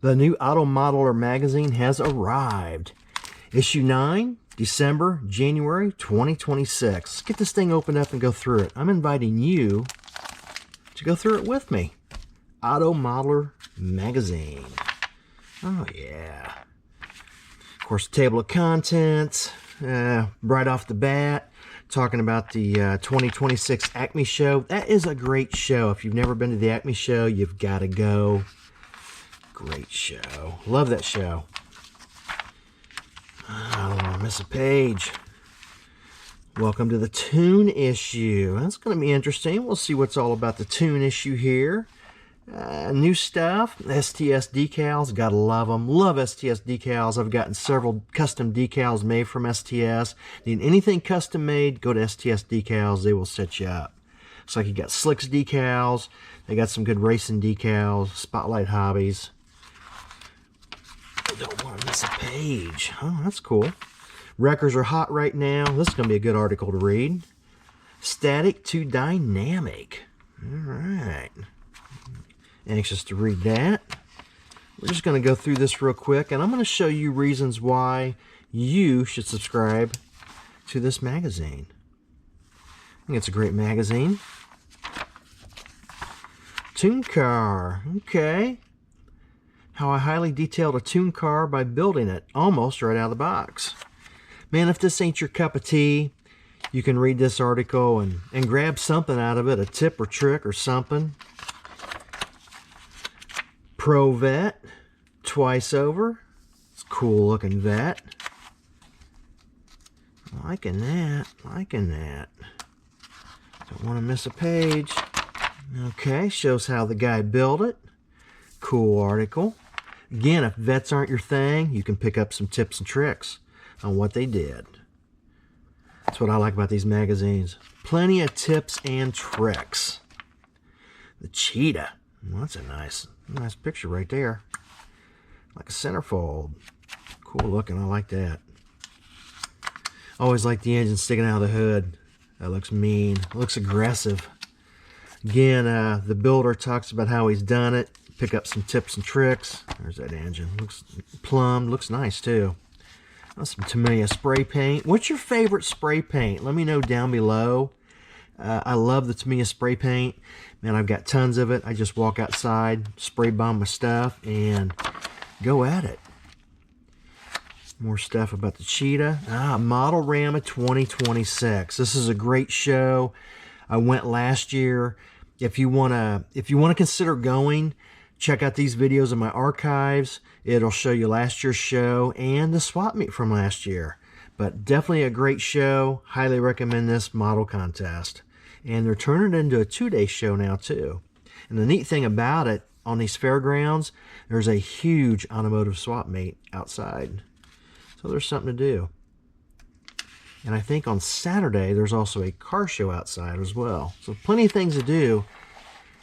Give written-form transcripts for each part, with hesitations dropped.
The new Auto Modeler magazine has arrived. Issue 9, December, January 2026. Let's get this thing opened up and go through it. I'm inviting you to go through it with me. Auto Modeler magazine. Oh, yeah. Of course, table of contents. Right off the bat, talking about the 2026 Acme show. That is a great show. If you've never been to the Acme show, you've got to go. Great show. Love that show. I don't want to miss a page. Welcome to the Tune issue. That's going to be interesting. We'll see what's all about the Tune issue here. New stuff. STS decals. Gotta love them. Love STS decals. I've gotten several custom decals made from STS. Need anything custom made, go to STS decals. They will set you up. Looks like you got Slicks decals. They got some good racing decals. Spotlight Hobbies. I don't want to miss a page. Oh, that's cool. Wreckers are hot right now. This is going to be a good article to read. Static to dynamic. All right. Anxious to read that. We're just going to go through this real quick, and I'm going to show you reasons why you should subscribe to this magazine. I think it's a great magazine. Tune car. Okay. How I highly detailed a tune car by building it almost right out of the box. Man, if this ain't your cup of tea, you can read this article and grab something out of it, a tip or trick or something. Pro Vet, twice over. It's a cool looking vet. Liking that, liking that. Don't want to miss a page. Okay, shows how the guy built it. Cool article. Again, if vets aren't your thing, you can pick up some tips and tricks on what they did. That's what I like about these magazines. Plenty of tips and tricks. The cheetah. Well, that's a nice picture right there. Like a centerfold. Cool looking. I like that. Always like the engine sticking out of the hood. That looks mean. Looks aggressive. Again, the builder talks about how he's done it. Pick up some tips and tricks. There's that engine. Looks plumbed. Looks nice too. Some Tamiya spray paint. What's your favorite spray paint? Let me know down below. I love the Tamiya spray paint. Man, I've got tons of it. I just walk outside, spray bomb my stuff, and go at it. More stuff about the cheetah. Model Rama 2026. This is a great show. I went last year. If you wanna consider going, check out these videos in my archives. It'll show you last year's show and the swap meet from last year. But definitely a great show. Highly recommend this model contest. And they're turning it into a 2-day show now too. And the neat thing about it, on these fairgrounds, there's a huge automotive swap meet outside. So there's something to do. And I think on Saturday, there's also a car show outside as well. So plenty of things to do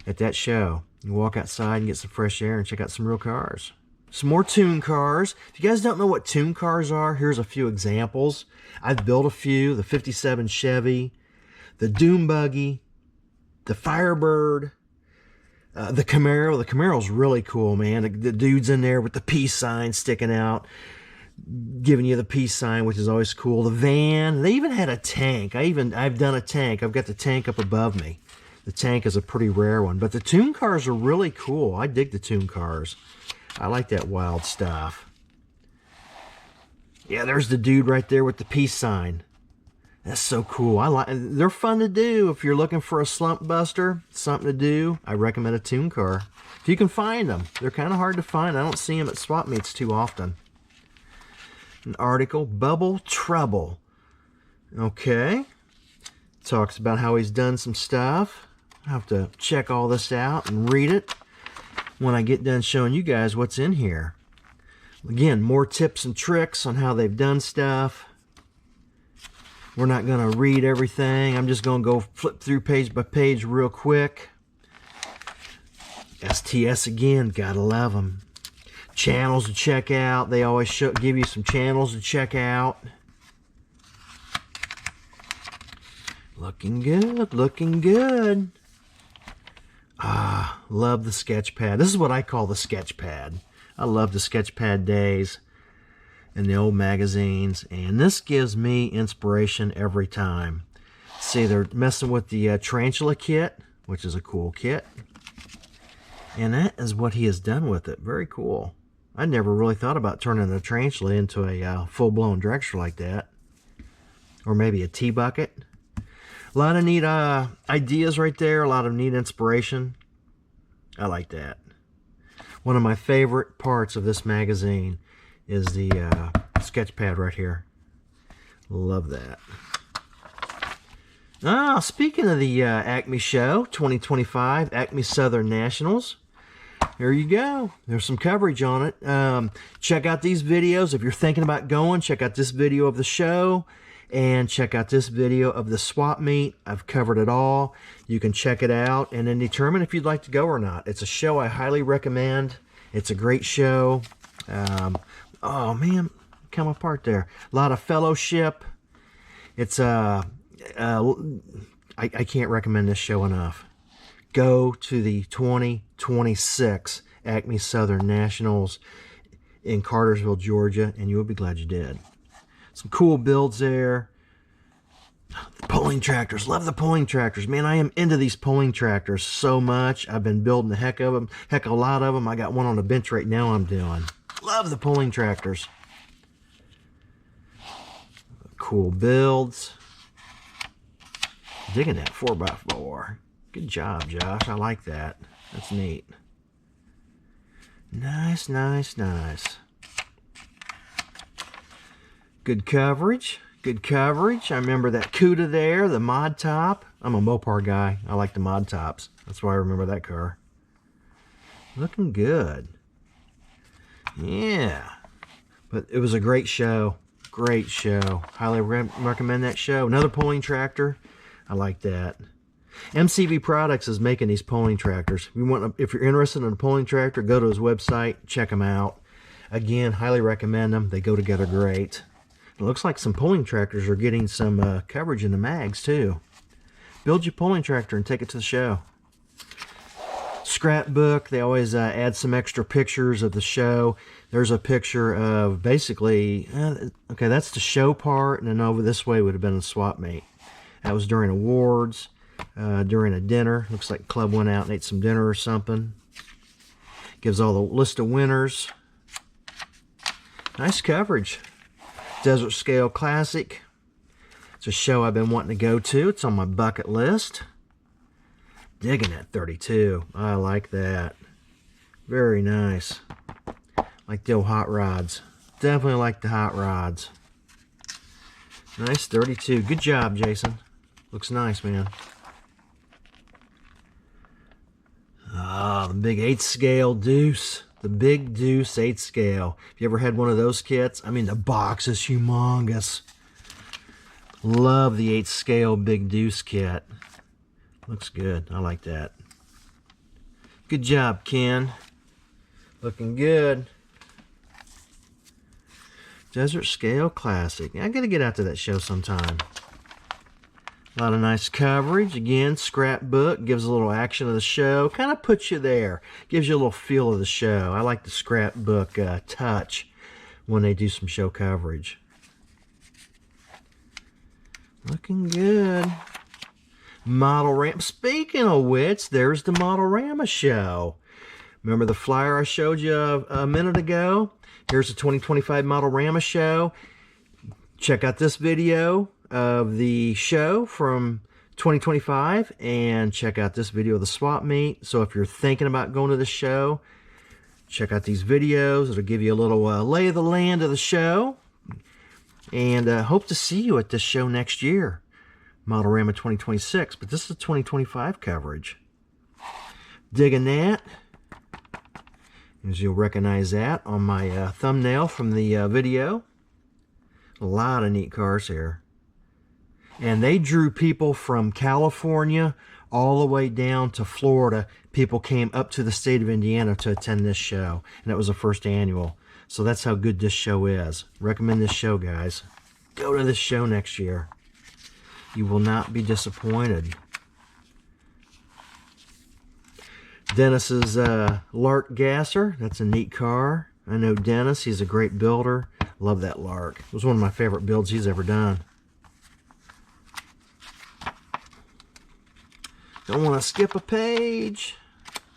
at that show. You walk outside and get some fresh air and check out some real cars. Some more tune cars. If you guys don't know what tune cars are, here's a few examples. I've built a few. The 57 Chevy, the Doom Buggy, the Firebird, the Camaro. The Camaro's really cool, man. The dude's in there with the peace sign sticking out, giving you the peace sign, which is always cool. The van. They even had a tank. I've done a tank. I've got the tank up above me. The tank is a pretty rare one. But the tune cars are really cool. I dig the tune cars. I like that wild stuff. Yeah, there's the dude right there with the peace sign. That's so cool. They're fun to do. If you're looking for a slump buster, something to do, I recommend a tune car. If you can find them. They're kind of hard to find. I don't see them at swap meets too often. An article, Bubble Trouble. Okay. Talks about how he's done some stuff. I have to check all this out and read it when I get done showing you guys what's in here. Again, more tips and tricks on how they've done stuff. We're not going to read everything. I'm just going to go flip through page by page real quick. STS again, gotta love them. Channels to check out. They always give you some channels to check out. Looking good, looking good. Love the sketch pad. This is what I call the sketch pad. I love the sketchpad days and the old magazines, and this gives me inspiration every time. See, they're messing with the tarantula kit, which is a cool kit, and that is what he has done with it. Very cool. I never really thought about turning a tarantula into a full-blown dragster like that, or maybe a tea bucket. A lot of neat ideas right there, a lot of neat inspiration. I like that. One of my favorite parts of this magazine is the sketch pad right here. Love that. Speaking of the Acme Show 2025, Acme Southern Nationals, here you go. There's some coverage on it. Check out these videos. If you're thinking about going, check out this video of the show and check out this video of the swap meet. I've covered it all. You can check it out and then determine if you'd like to go or not. It's a show I highly recommend. It's a great show. Oh man, come apart there. A lot of fellowship. It's I can't recommend this show enough. Go to the 2026 Acme Southern Nationals in Cartersville, Georgia, and you will be glad you did. Some cool builds there. The pulling tractors. Love the pulling tractors. Man, I am into these pulling tractors so much. I've been building the heck of them. Heck of a lot of them. I got one on the bench right now I'm doing. Love the pulling tractors. Cool builds. Digging that 4x4. Good job, Josh. I like that. That's neat. Nice, nice, nice. Good coverage. Good coverage. I remember that Cuda there, the mod top. I'm a Mopar guy. I like the mod tops. That's why I remember that car. Looking good. Yeah. But it was a great show. Great show. Highly recommend that show. Another pulling tractor. I like that. MCV Products is making these pulling tractors. If you're interested in a pulling tractor, go to his website. Check them out. Again, highly recommend them. They go together great. It looks like some pulling tractors are getting some coverage in the mags too. Build your pulling tractor and take it to the show. Scrapbook, they always add some extra pictures of the show. There's a picture of basically, okay, that's the show part, and then over this way would have been a swap meet. That was during awards, during a dinner. Looks like the club went out and ate some dinner or something. Gives all the list of winners. Nice coverage. Desert Scale Classic. It's a show I've been wanting to go to. It's on my bucket list. Digging that 32. I like that. Very nice. Like the old hot rods. Definitely like the hot rods. Nice 32. Good job, Jason. Looks nice, man. Ah, the big 8 scale deuce. The big deuce 8 scale. If you ever had one of those kits, I mean, the box is humongous. Love the 8 scale big deuce kit. Looks good. I like that. Good job, Ken. Looking good. Desert Scale Classic. I gotta get out to that show sometime. A lot of nice coverage. Again, scrapbook. Gives a little action of the show. Kind of puts you there. Gives you a little feel of the show. I like the scrapbook touch when they do some show coverage. Looking good. Model-rama. Speaking of which, there's the Model-rama show. Remember the flyer I showed you a minute ago? Here's the 2025 Model-rama show. Check out this video of the show from 2025 and check out this video of the swap meet. So if you're thinking about going to the show, check out these videos. It'll give you a little lay of the land of the show. And hope to see you at this show next year. Model-rama 2026, but this is the 2025 coverage. Digging that. As you'll recognize that on my thumbnail from the video. A lot of neat cars here. And they drew people from California all the way down to Florida. People came up to the state of Indiana to attend this show. And that was the first annual. So that's how good this show is. Recommend this show, guys. Go to this show next year. You will not be disappointed. Dennis's Lark Gasser. That's a neat car. I know Dennis. He's a great builder. Love that Lark. It was one of my favorite builds he's ever done. Don't want to skip a page.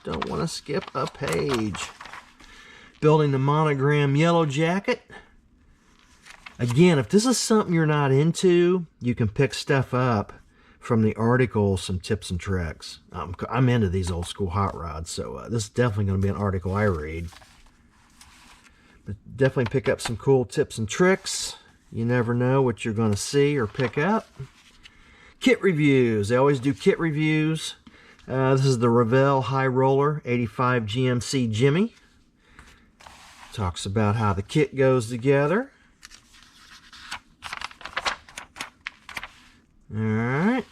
Don't want to skip a page. Building the Monogram Yellow Jacket. Again, if this is something you're not into, you can pick stuff up from the article, some tips and tricks. I'm into these old school hot rods, so this is definitely going to be an article I read. But definitely pick up some cool tips and tricks. You never know what you're going to see or pick up. Kit reviews. They always do kit reviews. This is the Revell High Roller 85 GMC Jimmy. Talks about how the kit goes together. Alright.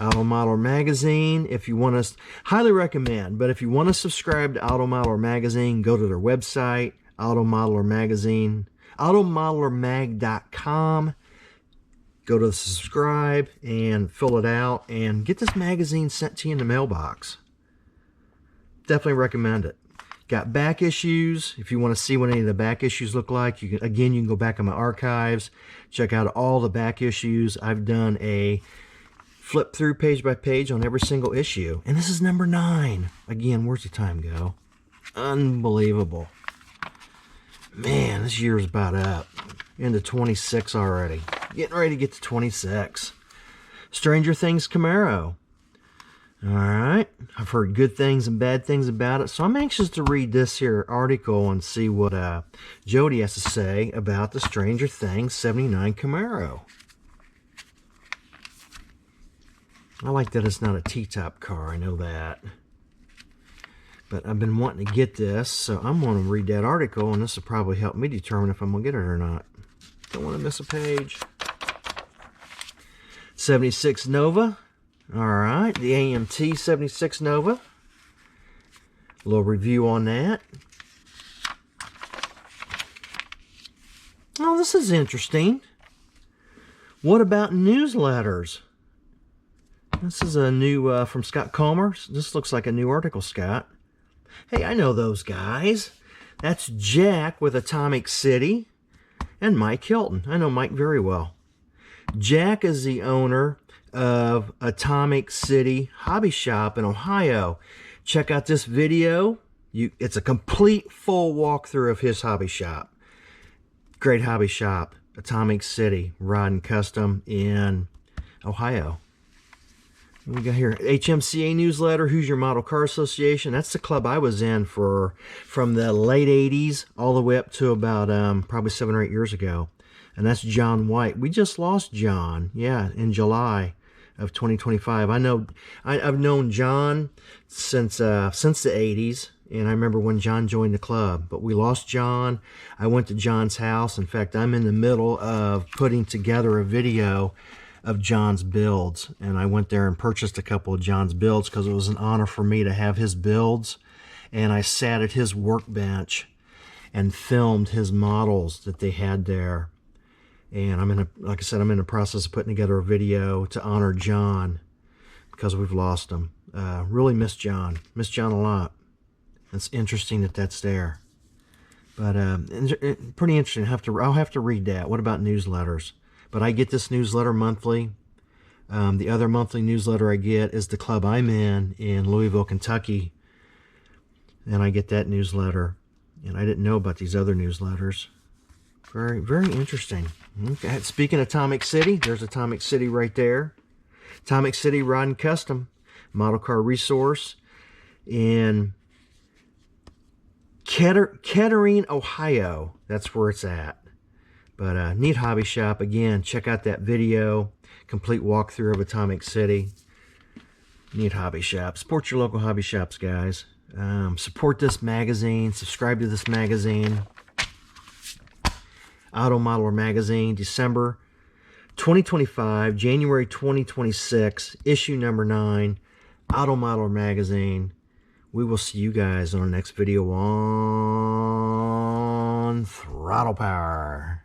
Auto Modeler Magazine. If you want to, highly recommend, but if you want to subscribe to Auto Modeler Magazine, go to their website, Auto Modeler Magazine, automodelermag.com. Go to the subscribe and fill it out and get this magazine sent to you in the mailbox. Definitely recommend it. Got back issues. If you want to see what any of the back issues look like, you can go back in my archives, check out all the back issues. I've done a flip through page by page on every single issue. And this is number 9. Again, where's the time go? Unbelievable. Man, this year's about up. Into 26 already. Getting ready to get to 26. Stranger Things Camaro. Alright. I've heard good things and bad things about it, so I'm anxious to read this here article and see what Jody has to say about the Stranger Things 79 Camaro. I like that it's not a T-top car, I know that. But I've been wanting to get this, so I'm going to read that article, and this will probably help me determine if I'm going to get it or not. Don't want to miss a page. 76 Nova. Alright, the AMT 76 Nova. A little review on that. Oh, this is interesting. What about newsletters? This is a new, from Scott Comer. This looks like a new article, Scott. Hey, I know those guys. That's Jack with Atomic City and Mike Hilton. I know Mike very well. Jack is the owner of Atomic City Hobby Shop in Ohio. Check out this video. It's a complete full walkthrough of his hobby shop. Great hobby shop. Atomic City Rod and Custom in Ohio. What we got here? HMCA newsletter, Who's Your Model Car Association. That's the club I was in from the late 80s all the way up to about probably 7 or 8 years ago. And that's John White. We just lost John, yeah, in July of 2025. I've known John since the 80s, and I remember when John joined the club. But we lost John. I went to John's house. In fact, I'm in the middle of putting together a video of John's builds, and I went there and purchased a couple of John's builds because it was an honor for me to have his builds. And I sat at his workbench and filmed his models that they had there. And like I said, I'm in the process of putting together a video to honor John because we've lost him. Really miss John. Miss John a lot. It's interesting that that's there. But pretty interesting. I'll have to read that. What about newsletters? But I get this newsletter monthly. The other monthly newsletter I get is the club I'm in Louisville, Kentucky. And I get that newsletter. And I didn't know about these other newsletters. Very, very interesting. Okay. Speaking of Atomic City, there's Atomic City right there. Atomic City Rod and Custom Model Car Resource in Kettering, Ohio. That's where it's at. But neat hobby shop. Again, check out that video. Complete walkthrough of Atomic City. Neat hobby shop. Support your local hobby shops, guys. Support this magazine. Subscribe to this magazine. Auto Modeler Magazine, December 2025, January 2026, issue number 9, Auto Modeler Magazine. We will see you guys on our next video on Throttle Power.